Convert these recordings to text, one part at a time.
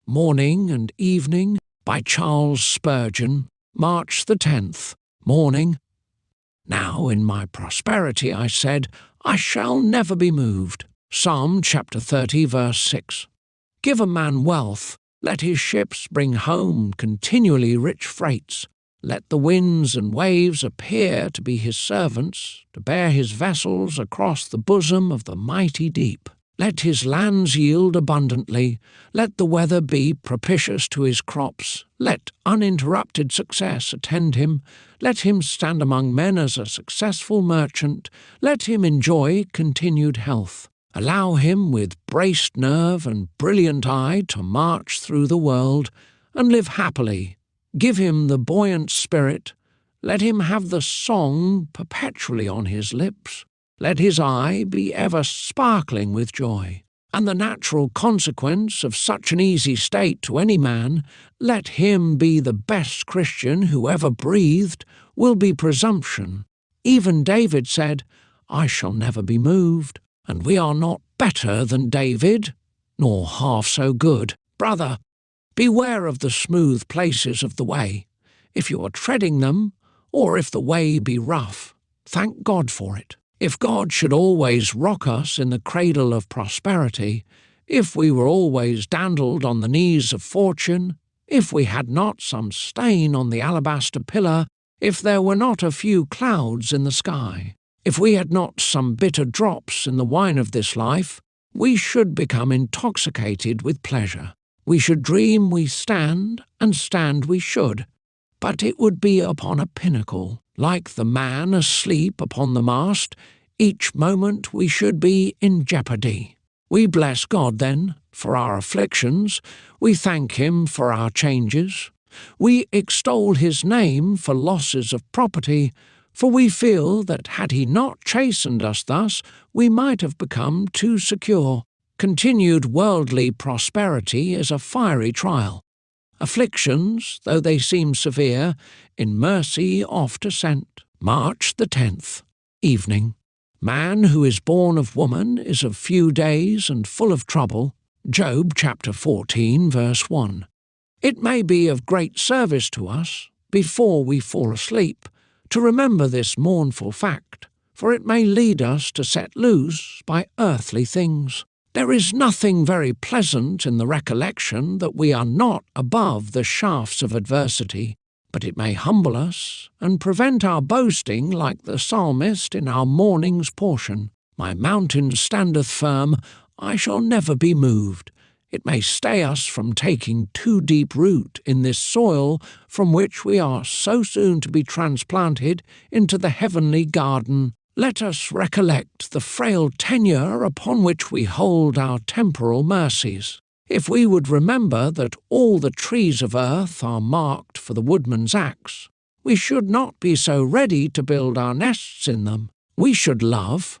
Morning and Evening by Charles Spurgeon, March the 10th, morning. Now in my prosperity, I said, I shall never be moved. Psalm chapter 30, verse 6. Give a man wealth, let his ships bring home continually rich freights. Let the winds and waves appear to be his servants, to bear his vessels across the bosom of the mighty deep. Let his lands yield abundantly. Let the weather be propitious to his crops. Let uninterrupted success attend him. Let him stand among men as a successful merchant. Let him enjoy continued health. Allow him with braced nerve and brilliant eye to march through the world and live happily. Give him the buoyant spirit. Let him have the song perpetually on his lips. Let his eye be ever sparkling with joy. And the natural consequence of such an easy state to any man, let him be the best Christian who ever breathed, will be presumption. Even David said, I shall never be moved. And we are not better than David, nor half so good. Brother, beware of the smooth places of the way. If you are treading them, or if the way be rough, thank God for it. If God should always rock us in the cradle of prosperity, if we were always dandled on the knees of fortune, if we had not some stain on the alabaster pillar, if there were not a few clouds in the sky, if we had not some bitter drops in the wine of this life, we should become intoxicated with pleasure. We should dream we stand, and stand we should, but it would be upon a pinnacle. Like the man asleep upon the mast, each moment we should be in jeopardy. We bless God, then, for our afflictions. We thank him for our changes. We extol his name for losses of property, for we feel that had he not chastened us thus, we might have become too secure. Continued worldly prosperity is a fiery trial. Afflictions, though they seem severe, in mercy oft are sent. March the 10th, evening. Man who is born of woman is of few days and full of trouble. Job chapter 14, verse 1. It may be of great service to us, before we fall asleep, to remember this mournful fact, for it may lead us to set loose by earthly things. There is nothing very pleasant in the recollection that we are not above the shafts of adversity, but it may humble us and prevent our boasting like the psalmist in our morning's portion. My mountain standeth firm, I shall never be moved. It may stay us from taking too deep root in this soil from which we are so soon to be transplanted into the heavenly garden. Let us recollect the frail tenure upon which we hold our temporal mercies. If we would remember that all the trees of earth are marked for the woodman's axe, we should not be so ready to build our nests in them. We should love,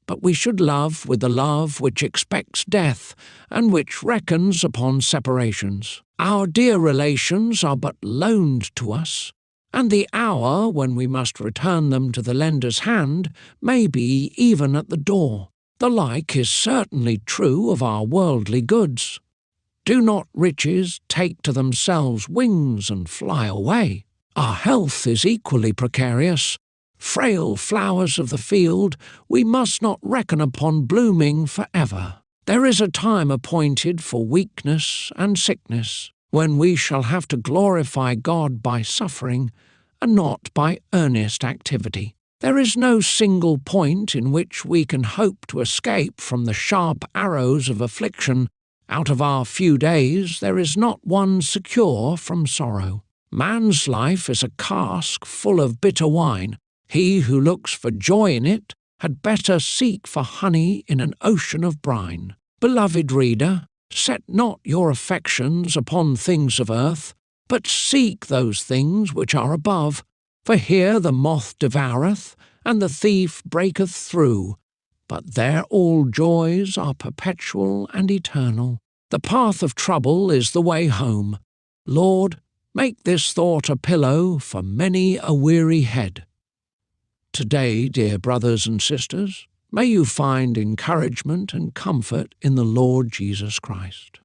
but we should love with the love which expects death and which reckons upon separations. Our dear relations are but loaned to us, and the hour when we must return them to the lender's hand may be even at the door. The like is certainly true of our worldly goods. Do not riches take to themselves wings and fly away? Our health is equally precarious. Frail flowers of the field, we must not reckon upon blooming for ever. There is a time appointed for weakness and sickness, when we shall have to glorify God by suffering, and not by earnest activity. There is no single point in which we can hope to escape from the sharp arrows of affliction. Out of our few days there is not one secure from sorrow. Man's life is a cask full of bitter wine. He who looks for joy in it had better seek for honey in an ocean of brine. Beloved reader, set not your affections upon things of earth, but seek those things which are above. For here the moth devoureth, and the thief breaketh through, but there all joys are perpetual and eternal. The path of trouble is the way home. Lord, make this thought a pillow for many a weary head. Today, dear brothers and sisters, may you find encouragement and comfort in the Lord Jesus Christ.